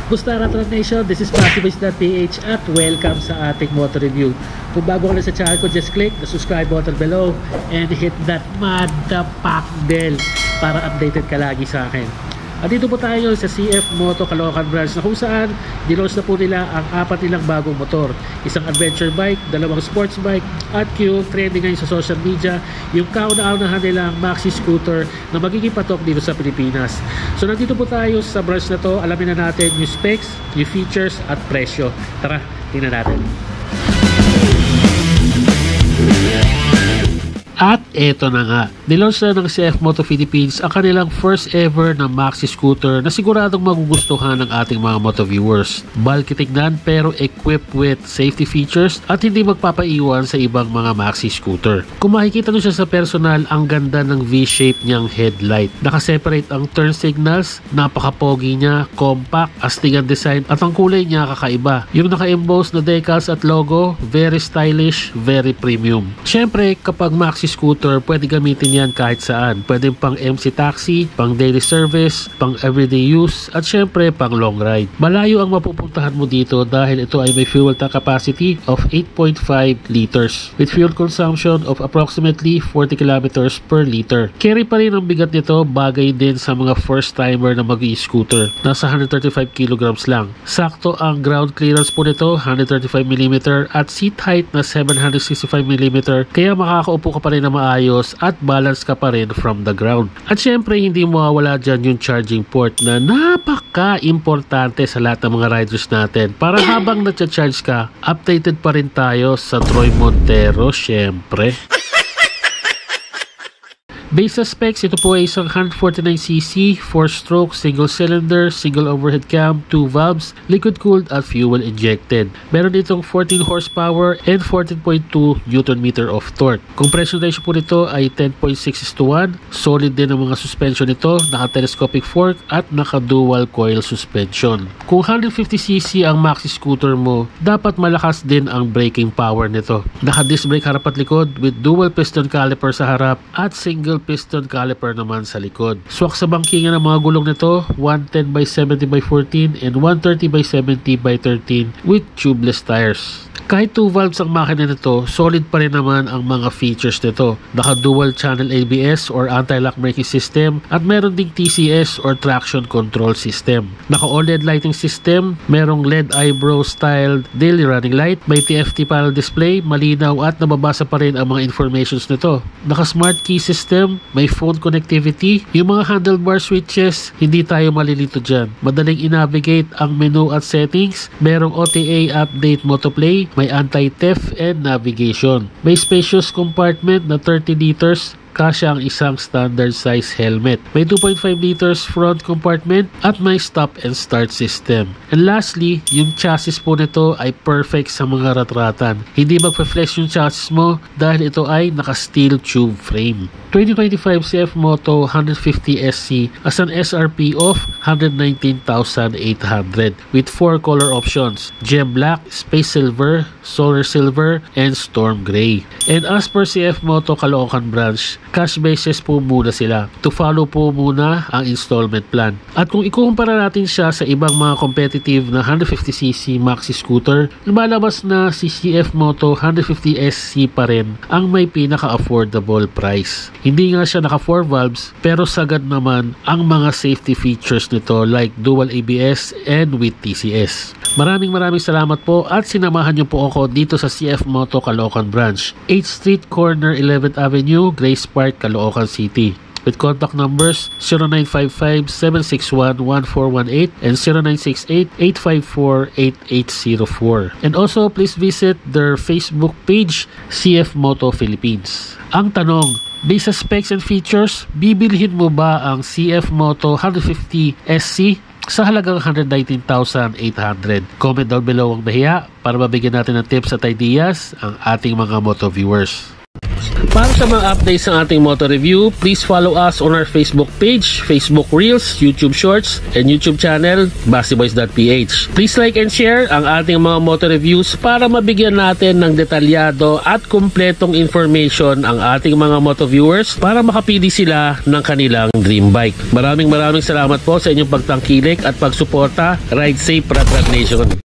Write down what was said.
Gusta Ratrat Nation, this is Maximus.ph at welcome sa ating motor review. Kung bago ka na sa channel ko, just click the subscribe button below and hit that motherfuck bell para updated ka lagi sa akin. At dito po tayo sa CF Moto Caloocan branch na kung saan dilaunch na po nila ang 4 nilang bagong motor. Isang adventure bike, 2 sports bike, at yung trending ngayon sa social media, yung kauna-unahan nilang maxi scooter na magiging patok dito sa Pilipinas. So nandito po tayo sa branch na to, alamin na natin yung specs, yung features at presyo. Tara, tingnan natin. At eto na nga, nilaunch na ng CF Moto Philippines ang kanilang first ever na maxi scooter na siguradong magugustuhan ng ating mga moto viewers. Bulky tignan pero equipped with safety features at hindi magpapaiwan sa ibang mga maxi scooter. Kung makikita nyo siya sa personal, ang ganda ng V-shape niyang headlight. Nakaseparate ang turn signals, napaka-pogi niya, compact, astig ang design at ang kulay niya kakaiba. Yung naka-emboss na decals at logo, very stylish, very premium. Syempre, kapag maxi scooter, pwede gamitin yan kahit saan. Pwede pang MC taxi, pang daily service, pang everyday use, at syempre pang long ride. Malayo ang mapupuntahan mo dito dahil ito ay may fuel tank capacity of 8.5 liters with fuel consumption of approximately 40 kilometers per liter. Carry pa rin ang bigat nito, bagay din sa mga first timer na mag-i-scooter. Nasa 135 kilograms lang. Sakto ang ground clearance po nito, 135mm, at seat height na 765mm, kaya makakaupo ka pa rin na maayos at balance ka pa rin from the ground. At syempre, hindi mawawala dyan yung charging port na napaka-importante sa lahat ng mga riders natin. Para habang nagcha-charge ka, updated pa rin tayo sa Troy Montero, syempre. Base sa specs, ito po ay isang 149cc, 4-stroke, single-cylinder, single overhead cam, 2 valves, liquid-cooled at fuel-injected. Meron ditong 14 horsepower and 14.2 Nm of torque. Compression ratio po nito ay 10.6:1. Solid din ang mga suspension nito, naka-telescopic fork at naka-dual coil suspension. Kung 150cc ang maxi scooter mo, dapat malakas din ang braking power nito. Naka-disc brake harap at likod with dual piston caliper sa harap at single piston caliper naman sa likod. Swak sa bangkingan ng mga gulong nito, 110/70/14 and 130/70/13 with tubeless tires. Kahit 2 valves ang makina nito, solid pa rin naman ang mga features nito. Naka-dual channel ABS or anti-lock braking system at meron ding TCS or traction control system. Naka-OLED lighting system, merong LED eyebrow styled daily running light, may TFT panel display, malinaw at nababasa pa rin ang mga informations nito. Naka-smart key system, may phone connectivity, yung mga handlebar switches, hindi tayo malilito dyan. Madaling i-navigate ang menu at settings, merong OTA update motoplay, may anti-theft and navigation. May spacious compartment na 30 liters, kasya ang isang standard size helmet. May 2.5 liters front compartment at may stop and start system. And lastly, yung chassis po nito ay perfect sa mga ratratan. Hindi magpa-flex yung chassis mo dahil ito ay naka-steel tube frame. 2025 CF Moto 150SC as an SRP of 119,800 with 4 color options: Gem Black, Space Silver, Solar Silver, and Storm Gray. And as per CF Moto Caloocan branch, cash basis po muna sila. To follow po muna ang installment plan. At kung ikukumpara natin siya sa ibang mga competitive na 150cc maxi scooter, lumalabas na si CF Moto 150SC pa rin ang may pinaka-affordable price. Hindi nga siya naka 4 valves pero sagad naman ang mga safety features nito like dual ABS and with TCS. Maraming salamat po at sinamahan niyo po ako dito sa CF Moto Caloocan branch, 8th Street Corner 11th Avenue, Grace Park, Caloocan City. With contact numbers 0955-761-1418 and 0968-854-8804. And also, please visit their Facebook page, CF Moto Philippines. Ang tanong, based sa specs and features, bibilhin mo ba ang CF Moto 150SC sa halagang 119,800? Comment down below ang nahiya para mabigyan natin ng tips at ideas ang ating mga moto viewers. Para sa mga updates ng ating motor review, please follow us on our Facebook page, Facebook Reels, YouTube Shorts, and YouTube channel, BaseBoys.ph. Please like and share ang ating mga motor reviews para mabigyan natin ng detalyado at kumpletong information ang ating mga moto viewers para makapili sila ng kanilang dream bike. Maraming salamat po sa inyong pagtangkilik at pagsuporta. Ride safe, Rat Rat Nation!